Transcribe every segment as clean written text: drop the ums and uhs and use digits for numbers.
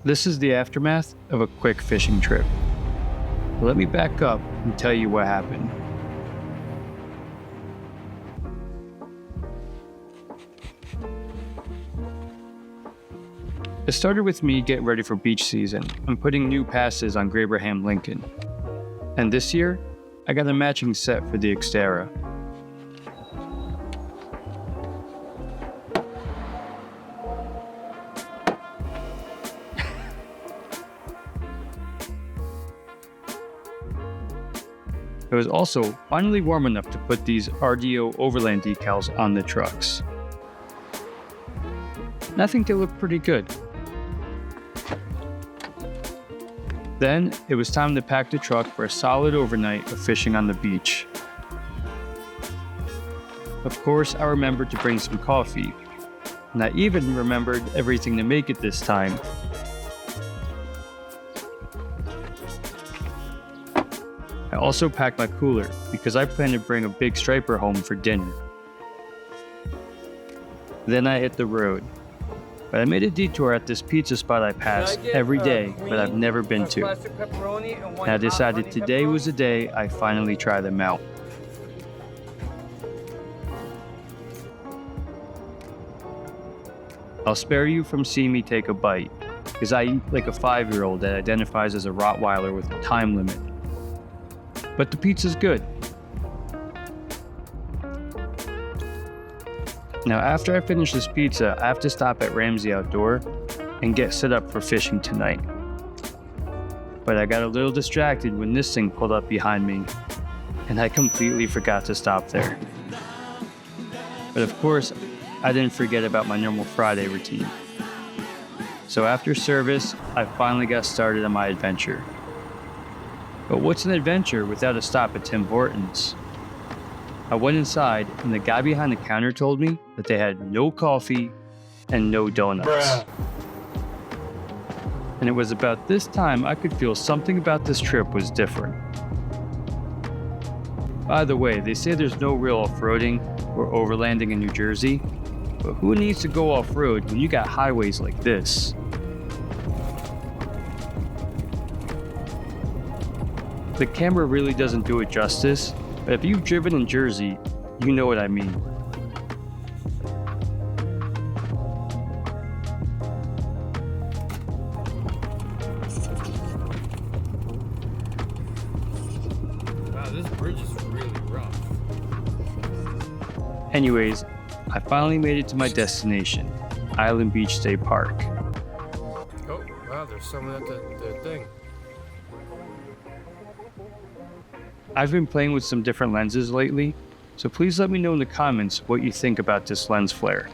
This is the aftermath of a quick fishing trip. Let me back up and tell you what happened. It started with me getting ready for beach season and putting new passes on Abraham Lincoln. And this year, I got a matching set for the Xterra. It was also finally warm enough to put these RDO overland decals on the trucks. And I think they look pretty good. Then it was time to pack the truck for a solid overnight of fishing on the beach. Of course, I remembered to bring some coffee, and I even remembered everything to make it this time. I also packed my cooler because I plan to bring a big striper home for dinner. Then I hit the road. But I made a detour at this pizza spot I pass every day, but I've never been to. And I decided today was the day I finally try them out. I'll spare you from seeing me take a bite, because I eat like a 5-year-old that identifies as a Rottweiler with a time limit. But the pizza's good. Now, after I finish this pizza, I have to stop at Ramsey Outdoor and get set up for fishing tonight. But I got a little distracted when this thing pulled up behind me, and I completely forgot to stop there. But of course, I didn't forget about my normal Friday routine. So after service, I finally got started on my adventure. But what's an adventure without a stop at Tim Hortons? I went inside, and the guy behind the counter told me that they had no coffee and no donuts. Bruh. And it was about this time I could feel something about this trip was different. By the way, they say there's no real off-roading or overlanding in New Jersey, but who needs to go off-road when you got highways like this? The camera really doesn't do it justice, but if you've driven in Jersey, you know what I mean. Wow, this bridge is really rough. Anyways, I finally made it to my destination, Island Beach State Park. Oh, wow, there's someone at the thing. I've been playing with some different lenses lately, so please let me know in the comments what you think about this lens flare.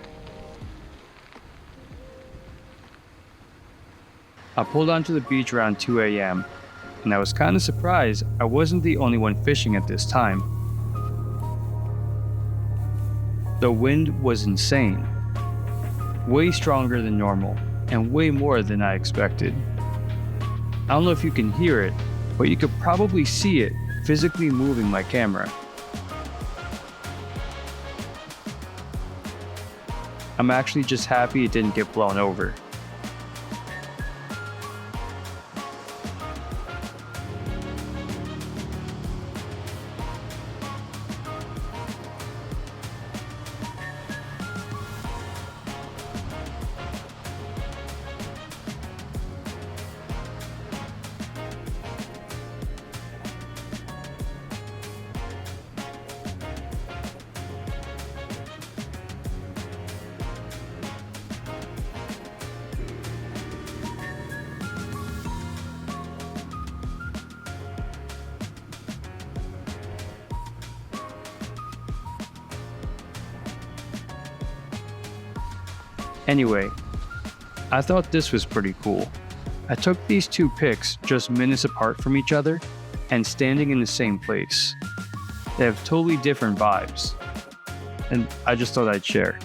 I pulled onto the beach around 2 a.m., and I was kind of surprised I wasn't the only one fishing at this time. The wind was insane, way stronger than normal, and way more than I expected. I don't know if you can hear it, but you could probably see it physically moving my camera. I'm actually just happy it didn't get blown over. Anyway, I thought this was pretty cool. I took these two pics just minutes apart from each other and standing in the same place. They have totally different vibes, and I just thought I'd share.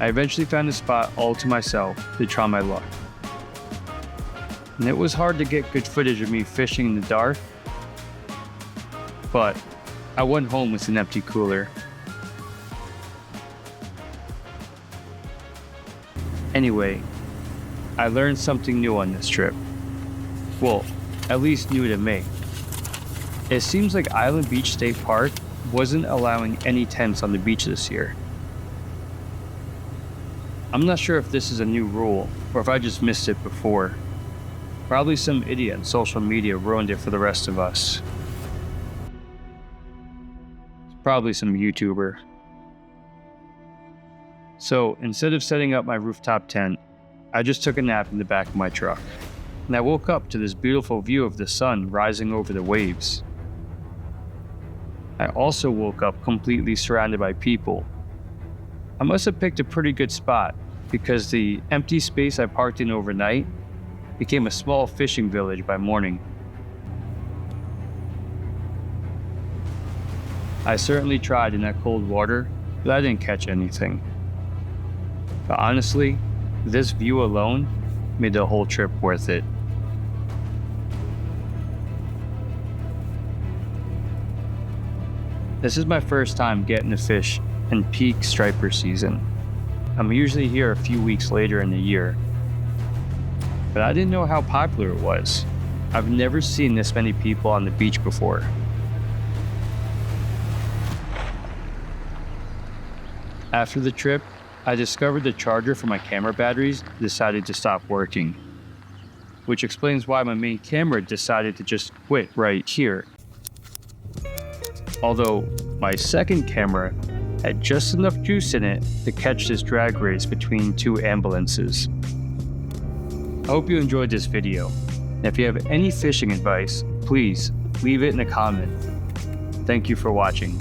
I eventually found a spot all to myself to try my luck. And it was hard to get good footage of me fishing in the dark, but I went home with an empty cooler. Anyway, I learned something new on this trip. Well, at least new to me. It seems like Island Beach State Park wasn't allowing any tents on the beach this year. I'm not sure if this is a new rule or if I just missed it before. Probably some idiot on social media ruined it for the rest of us. Probably some YouTuber. So instead of setting up my rooftop tent, I just took a nap in the back of my truck. And I woke up to this beautiful view of the sun rising over the waves. I also woke up completely surrounded by people. I must have picked a pretty good spot because the empty space I parked in overnight became a small fishing village by morning. I certainly tried in that cold water, but I didn't catch anything. But honestly, this view alone made the whole trip worth it. This is my first time getting to fish in peak striper season. I'm usually here a few weeks later in the year. But I didn't know how popular it was. I've never seen this many people on the beach before. After the trip, I discovered the charger for my camera batteries decided to stop working, which explains why my main camera decided to just quit right here. Although my second camera had just enough juice in it to catch this drag race between two ambulances. I hope you enjoyed this video, and if you have any fishing advice, please leave it in a comment. Thank you for watching.